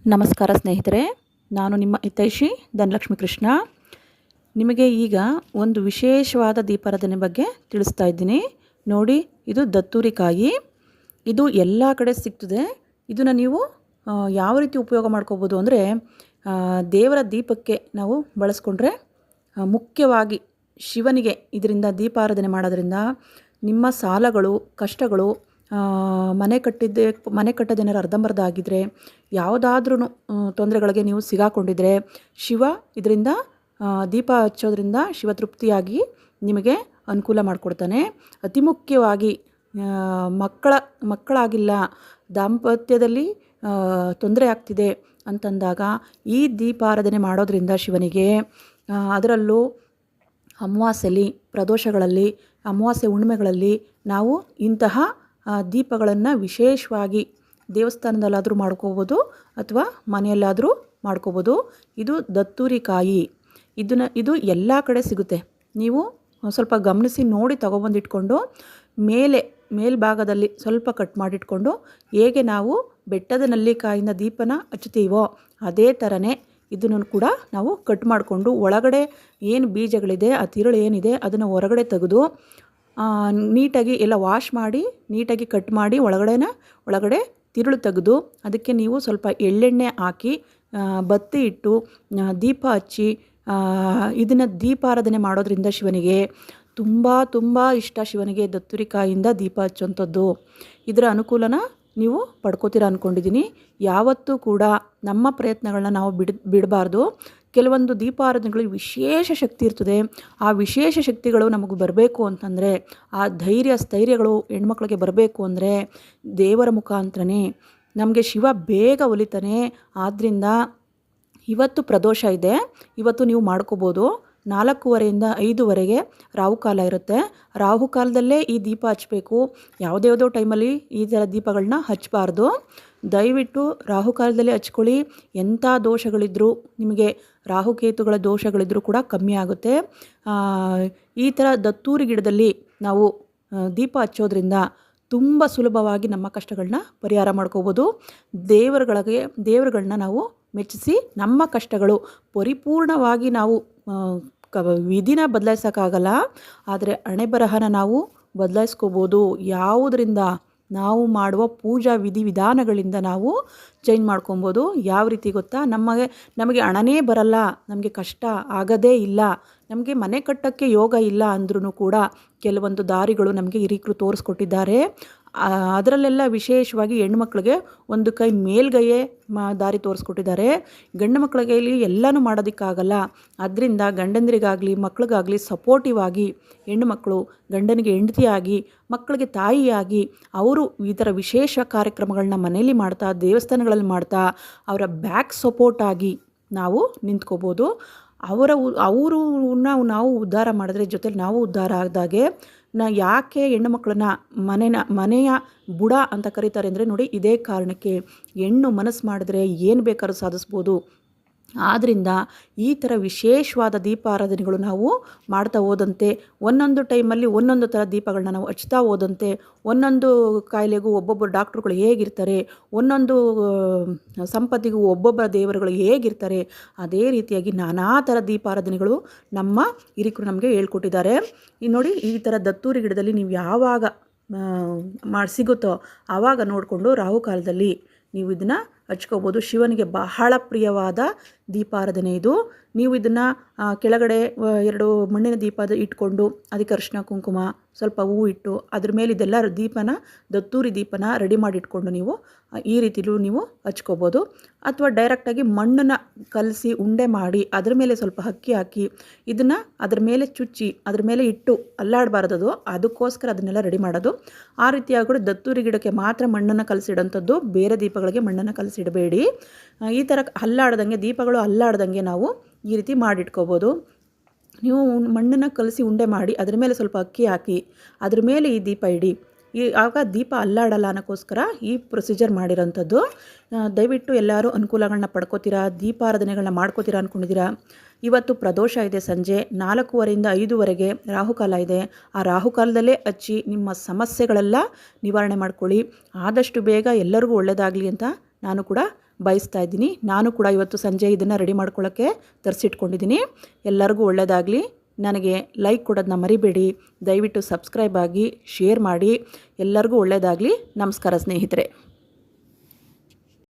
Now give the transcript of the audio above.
ನಮಸ್ಕಾರ ಸ್ನೇಹಿತರೆ, ನಾನು ನಿಮ್ಮ ಹಿತೈಷಿ ಧನಲಕ್ಷ್ಮಿ ಕೃಷ್ಣ. ನಿಮಗೆ ಈಗ ಒಂದು ವಿಶೇಷವಾದ ದೀಪಾರಾಧನೆ ಬಗ್ಗೆ ತಿಳಿಸ್ತಾ ಇದ್ದೀನಿ. ನೋಡಿ, ಇದು ದತ್ತೂರಿ ಕಾಯಿ. ಇದು ಎಲ್ಲ ಕಡೆ ಸಿಗ್ತದೆ. ಇದನ್ನು ನೀವು ಯಾವ ರೀತಿ ಉಪಯೋಗ ಮಾಡ್ಕೋಬೋದು ಅಂದರೆ, ದೇವರ ದೀಪಕ್ಕೆ ನಾವು ಬಳಸ್ಕೊಂಡ್ರೆ, ಮುಖ್ಯವಾಗಿ ಶಿವನಿಗೆ ಇದರಿಂದ ದೀಪಾರಾಧನೆ ಮಾಡೋದ್ರಿಂದ ನಿಮ್ಮ ಸಾಲಗಳು, ಕಷ್ಟಗಳು, ಮನೆ ಕಟ್ಟೋದೇನಾರು ಅರ್ಧಂಬರ್ಧ ಆಗಿದ್ದರೆ, ಯಾವುದಾದ್ರೂ ತೊಂದರೆಗಳಿಗೆ ನೀವು ಸಿಗಾಕೊಂಡಿದ್ರೆ, ಶಿವ ಇದರಿಂದ ದೀಪ ಹಚ್ಚೋದ್ರಿಂದ ಶಿವ ತೃಪ್ತಿಯಾಗಿ ನಿಮಗೆ ಅನುಕೂಲ ಮಾಡಿಕೊಡ್ತಾನೆ. ಅತಿ ಮುಖ್ಯವಾಗಿ ಮಕ್ಕಳಾಗಿಲ್ಲ, ದಾಂಪತ್ಯದಲ್ಲಿ ತೊಂದರೆ ಆಗ್ತಿದೆ ಅಂತಂದಾಗ ಈ ದೀಪಾರಾಧನೆ ಮಾಡೋದ್ರಿಂದ ಶಿವನಿಗೆ, ಅದರಲ್ಲೂ ಅಮಾವಾಸ್ಯೆಯಲ್ಲಿ, ಪ್ರದೋಷಗಳಲ್ಲಿ, ಅಮಾವಾಸ್ಯೆ ಹುಣ್ಣಿಮೆಗಳಲ್ಲಿ ನಾವು ಇಂತಹ ದೀಪಗಳನ್ನು ವಿಶೇಷವಾಗಿ ದೇವಸ್ಥಾನದಲ್ಲಾದರೂ ಮಾಡ್ಕೋಬೋದು ಅಥವಾ ಮನೆಯಲ್ಲಾದರೂ ಮಾಡ್ಕೋಬೋದು. ಇದು ದತ್ತೂರಿ ಕಾಯಿ. ಇದು ಎಲ್ಲ ಕಡೆ ಸಿಗುತ್ತೆ. ನೀವು ಸ್ವಲ್ಪ ಗಮನಿಸಿ ನೋಡಿ ತೊಗೊಬಂದಿಟ್ಕೊಂಡು ಮೇಲ್ಭಾಗದಲ್ಲಿ ಸ್ವಲ್ಪ ಕಟ್ ಮಾಡಿಟ್ಕೊಂಡು, ಹೇಗೆ ನಾವು ಬೆಟ್ಟದ ನೆಲ್ಲಿಕಾಯಿಂದ ದೀಪನ ಹಚ್ತೀವೋ ಅದೇ ಥರನೇ ಇದನ್ನು ಕೂಡ ನಾವು ಕಟ್ ಮಾಡಿಕೊಂಡು, ಒಳಗಡೆ ಏನು ಬೀಜಗಳಿದೆ, ಆ ತಿರುಳು ಏನಿದೆ ಅದನ್ನು ಹೊರಗಡೆ ತೆಗೆದು ನೀಟಾಗಿ ಎಲ್ಲ ವಾಶ್ ಮಾಡಿ ನೀಟಾಗಿ ಕಟ್ ಮಾಡಿ ಒಳಗಡೆ ತಿರುಳು ತೆಗೆದು, ಅದಕ್ಕೆ ನೀವು ಸ್ವಲ್ಪ ಎಳ್ಳೆಣ್ಣೆ ಹಾಕಿ ಬತ್ತಿ ಇಟ್ಟು ದೀಪ ಹಚ್ಚಿ ಇದನ್ನು ದೀಪಾರಾಧನೆ ಮಾಡೋದ್ರಿಂದ ಶಿವನಿಗೆ ತುಂಬ ಇಷ್ಟ. ಶಿವನಿಗೆ ದತ್ತೂರಿ ಕಾಯಿಂದ ದೀಪ ಹಚ್ಚುವಂಥದ್ದು, ಇದರ ಅನುಕೂಲನ ನೀವು ಪಡ್ಕೋತೀರ ಅಂದ್ಕೊಂಡಿದ್ದೀನಿ. ಯಾವತ್ತೂ ಕೂಡ ನಮ್ಮ ಪ್ರಯತ್ನಗಳನ್ನ ನಾವು ಬಿಡಬಾರ್ದು. ಕೆಲವೊಂದು ದೀಪಾರಾಧನೆಗಳಿಗೆ ವಿಶೇಷ ಶಕ್ತಿ ಇರ್ತದೆ. ಆ ವಿಶೇಷ ಶಕ್ತಿಗಳು ನಮಗೆ ಬರಬೇಕು ಅಂತಂದರೆ, ಆ ಸ್ಥೈರ್ಯಗಳು ಹೆಣ್ಮಕ್ಳಿಗೆ ಬರಬೇಕು ಅಂದರೆ ದೇವರ ಮುಖಾಂತರನೇ ನಮಗೆ ಶಿವ ಬೇಗ ಒಲಿತಾನೆ. ಆದ್ದರಿಂದ ಇವತ್ತು ಪ್ರದೋಷ ಇದೆ, ಇವತ್ತು ನೀವು ಮಾಡ್ಕೋಬೋದು. 4:30ಯಿಂದ 5:00ವರೆಗೆ ರಾಹುಕಾಲ ಇರುತ್ತೆ. ರಾಹುಕಾಲದಲ್ಲೇ ಈ ದೀಪ ಹಚ್ಚಬೇಕು. ಯಾವುದ್ಯಾವುದೋ ಟೈಮಲ್ಲಿ ಈ ಥರ ದೀಪಗಳನ್ನ ಹಚ್ಚಬಾರ್ದು. ದಯವಿಟ್ಟು ರಾಹುಕಾಲದಲ್ಲೇ ಹಚ್ಕೊಳ್ಳಿ. ಎಂಥ ದೋಷಗಳಿದ್ದರೂ, ನಿಮಗೆ ರಾಹುಕೇತುಗಳ ದೋಷಗಳಿದ್ದರೂ ಕೂಡ ಕಮ್ಮಿ ಆಗುತ್ತೆ. ಈ ಥರ ದತ್ತೂರಿ ಗಿಡದಲ್ಲಿ ನಾವು ದೀಪ ಹಚ್ಚೋದ್ರಿಂದ ತುಂಬ ಸುಲಭವಾಗಿ ನಮ್ಮ ಕಷ್ಟಗಳನ್ನ ಪರಿಹಾರ ಮಾಡ್ಕೋಬೋದು. ದೇವರುಗಳನ್ನ ನಾವು ಮೆಚ್ಚಿಸಿ ನಮ್ಮ ಕಷ್ಟಗಳು ಪರಿಪೂರ್ಣವಾಗಿ ನಾವು ವಿಧಿನ ಬದಲಾಯಿಸೋಕ್ಕಾಗಲ್ಲ, ಆದರೆ ಹಣೆ ಬರಹನ ನಾವು ಬದಲಾಯಿಸ್ಕೋಬೋದು. ಯಾವುದರಿಂದ? ನಾವು ಮಾಡುವ ಪೂಜಾ ವಿಧಾನಗಳಿಂದ ನಾವು ಚೇಂಜ್ ಮಾಡ್ಕೊಬೋದು. ಯಾವ ರೀತಿ ಗೊತ್ತಾ? ನಮಗೆ ಹಣನೇ ಬರಲ್ಲ, ನಮಗೆ ಕಷ್ಟ ಆಗೋದೇ ಇಲ್ಲ, ನಮಗೆ ಮನೆ ಕಟ್ಟೋಕ್ಕೆ ಯೋಗ ಇಲ್ಲ ಅಂದ್ರೂ ಕೂಡ ಕೆಲವೊಂದು ದಾರಿಗಳು ನಮಗೆ ಹಿರಿಕರು ತೋರಿಸ್ಕೊಟ್ಟಿದ್ದಾರೆ. ಅದರಲ್ಲೆಲ್ಲ ವಿಶೇಷವಾಗಿ ಹೆಣ್ಮಕ್ಳಿಗೆ ಒಂದು ಕೈ ಮೇಲ್ಗೈಯೇ ದಾರಿ ತೋರಿಸ್ಕೊಟ್ಟಿದ್ದಾರೆ. ಗಂಡು ಮಕ್ಕಳ ಕೈಲಿ ಎಲ್ಲನೂ ಮಾಡೋದಕ್ಕಾಗಲ್ಲ. ಅದರಿಂದ ಗಂಡಂದ್ರಿಗಾಗಲಿ ಮಕ್ಳಿಗಾಗಲಿ ಸಪೋರ್ಟಿವ್ ಆಗಿ ಹೆಣ್ಣುಮಕ್ಕಳು ಗಂಡನಿಗೆ ಹೆಂಡತಿಯಾಗಿ, ಮಕ್ಕಳಿಗೆ ತಾಯಿಯಾಗಿ, ಅವರು ಈ ಥರ ವಿಶೇಷ ಕಾರ್ಯಕ್ರಮಗಳನ್ನ ಮನೆಯಲ್ಲಿ ಮಾಡ್ತಾ, ದೇವಸ್ಥಾನಗಳಲ್ಲಿ ಮಾಡ್ತಾ, ಅವರ ಬ್ಯಾಕ್ ಸಪೋರ್ಟ್ ಆಗಿ ನಾವು ನಿಂತ್ಕೋಬೋದು. ಅವರನ್ನ ನಾವು ಉದ್ಧಾರ ಮಾಡಿದ್ರೆ ಜೊತೆಲಿ ನಾವು ಉದ್ಧಾರ ಆದಾಗೆ. ಯಾಕೆ ಹೆಣ್ಣು ಮಕ್ಕಳನ್ನ ಮನೆಯ ಬುಡ ಅಂತ ಕರೀತಾರೆ ಅಂದರೆ, ನೋಡಿ, ಇದೇ ಕಾರಣಕ್ಕೆ. ಹೆಣ್ಣು ಮನಸ್ಸು ಮಾಡಿದ್ರೆ ಏನು ಬೇಕಾದ್ರೂ ಸಾಧಿಸ್ಬೋದು. ಆದ್ದರಿಂದ ಈ ಥರ ವಿಶೇಷವಾದ ದೀಪಾರಾಧನೆಗಳು ನಾವು ಮಾಡ್ತಾ ಹೋದಂತೆ, ಒಂದೊಂದು ಟೈಮಲ್ಲಿ ಒಂದೊಂದು ಥರ ದೀಪಗಳನ್ನ ನಾವು ಹಚ್ತಾ ಹೋದಂತೆ, ಒಂದೊಂದು ಕಾಯಿಲೆಗೂ ಒಬ್ಬೊಬ್ಬರು ಡಾಕ್ಟ್ರುಗಳು ಹೇಗಿರ್ತಾರೆ, ಒಂದೊಂದು ಸಂಪತ್ತಿಗೂ ಒಬ್ಬೊಬ್ಬರ ದೇವರುಗಳು ಹೇಗಿರ್ತಾರೆ, ಅದೇ ರೀತಿಯಾಗಿ ನಾನಾ ಥರ ದೀಪಾರಾಧನೆಗಳು ನಮ್ಮ ಹಿರಿಕರು ನಮಗೆ ಹೇಳ್ಕೊಟ್ಟಿದ್ದಾರೆ. ನೋಡಿ, ಈ ಥರ ದತ್ತೂರಿ ಗಿಡದಲ್ಲಿ ನೀವು ಯಾವಾಗ ಸಿಗುತ್ತೋ ಆವಾಗ ನೋಡಿಕೊಂಡು ರಾಹುಕಾಲದಲ್ಲಿ ನೀವು ಇದನ್ನು ಹಚ್ಕೋಬೋದು. ಶಿವನಿಗೆ ಬಹಳ ಪ್ರಿಯವಾದ ದೀಪಾರಾಧನೆ ಇದು. ನೀವು ಇದನ್ನು ಕೆಳಗಡೆ 2 ಮಣ್ಣಿನ ದೀಪ ಇಟ್ಕೊಂಡು, ಅದಕ್ಕೆ ಅರಿಶಿನ ಕುಂಕುಮ ಸ್ವಲ್ಪ ಹೂವು ಇಟ್ಟು, ಅದ್ರ ಮೇಲೆ ಇದೆಲ್ಲ ದತ್ತೂರಿ ದೀಪನ ರೆಡಿ ಮಾಡಿಟ್ಕೊಂಡು ನೀವು ಈ ರೀತಿಲೂ ನೀವು ಹಚ್ಕೋಬೋದು. ಅಥವಾ ಡೈರೆಕ್ಟಾಗಿ ಮಣ್ಣನ್ನು ಕಲಸಿ ಉಂಡೆ ಮಾಡಿ ಅದ್ರ ಮೇಲೆ ಸ್ವಲ್ಪ ಅಕ್ಕಿ ಹಾಕಿ ಇದನ್ನು ಅದ್ರ ಮೇಲೆ ಚುಚ್ಚಿ ಅದ್ರ ಮೇಲೆ ಇಟ್ಟು ಅಲ್ಲಾಡಬಾರ್ದು, ಅದಕ್ಕೋಸ್ಕರ ಅದನ್ನೆಲ್ಲ ರೆಡಿ ಮಾಡೋದು. ಆ ರೀತಿಯಾಗಿ ದತ್ತೂರಿ ಗಿಡಕ್ಕೆ ಮಾತ್ರ ಮಣ್ಣನ್ನು ಕಲಸಿಡೋಂಥದ್ದು, ಬೇರೆ ದೀಪಗಳಿಗೆ ಮಣ್ಣನ್ನು ಕಲಸಿಡಬೇಡಿ. ಈ ಥರ ದೀಪಗಳು ಅಲ್ಲಾಡ್ದಂಗೆ ನಾವು ಈ ರೀತಿ ಮಾಡಿಟ್ಕೋಬೋದು. ನೀವು ಮಣ್ಣನ್ನು ಕಲಸಿ ಉಂಡೆ ಮಾಡಿ ಅದ್ರ ಮೇಲೆ ಸ್ವಲ್ಪ ಅಕ್ಕಿ ಹಾಕಿ ಅದ್ರ ಮೇಲೆ ಈ ದೀಪ ಇಡಿ. ಆಗ ದೀಪ ಅಲ್ಲಾಡಲ್ಲ ಅನ್ನೋಕ್ಕೋಸ್ಕರ ಈ ಪ್ರೊಸೀಜರ್ ಮಾಡಿರೋಂಥದ್ದು. ದಯವಿಟ್ಟು ಎಲ್ಲರೂ ಅನುಕೂಲಗಳನ್ನ ಪಡ್ಕೋತೀರಾ, ದೀಪಾರಾಧನೆಗಳನ್ನ ಮಾಡ್ಕೋತೀರಾ ಅಂದ್ಕೊಂಡಿದ್ದೀರಾ. ಇವತ್ತು ಪ್ರದೋಷ ಇದೆ, ಸಂಜೆ 4:30ರಿಂದ 5:00ವರೆಗೆ ರಾಹುಕಾಲ ಇದೆ. ಆ ರಾಹುಕಾಲದಲ್ಲೇ ಹಚ್ಚಿ ನಿಮ್ಮ ಸಮಸ್ಯೆಗಳೆಲ್ಲ ನಿವಾರಣೆ ಮಾಡ್ಕೊಳ್ಳಿ. ಆದಷ್ಟು ಬೇಗ ಎಲ್ಲರಿಗೂ ಒಳ್ಳೆಯದಾಗಲಿ ಅಂತ ನಾನು ಕೂಡ ಬಯಸ್ತಾ ಇದ್ದೀನಿ. ನಾನು ಕೂಡ ಇವತ್ತು ಸಂಜೆ ಇದನ್ನು ರೆಡಿ ಮಾಡ್ಕೊಳ್ಳೋಕ್ಕೆ ತರಿಸಿಟ್ಕೊಂಡಿದ್ದೀನಿ. ಎಲ್ಲರಿಗೂ ಒಳ್ಳೆಯದಾಗಲಿ. ನನಗೆ ಲೈಕ್ ಕೊಡೋದನ್ನ ಮರಿಬೇಡಿ. ದಯವಿಟ್ಟು ಸಬ್ಸ್ಕ್ರೈಬ್ ಆಗಿ, ಶೇರ್ ಮಾಡಿ. ಎಲ್ಲರಿಗೂ ಒಳ್ಳೆಯದಾಗಲಿ. ನಮಸ್ಕಾರ ಸ್ನೇಹಿತರೆ.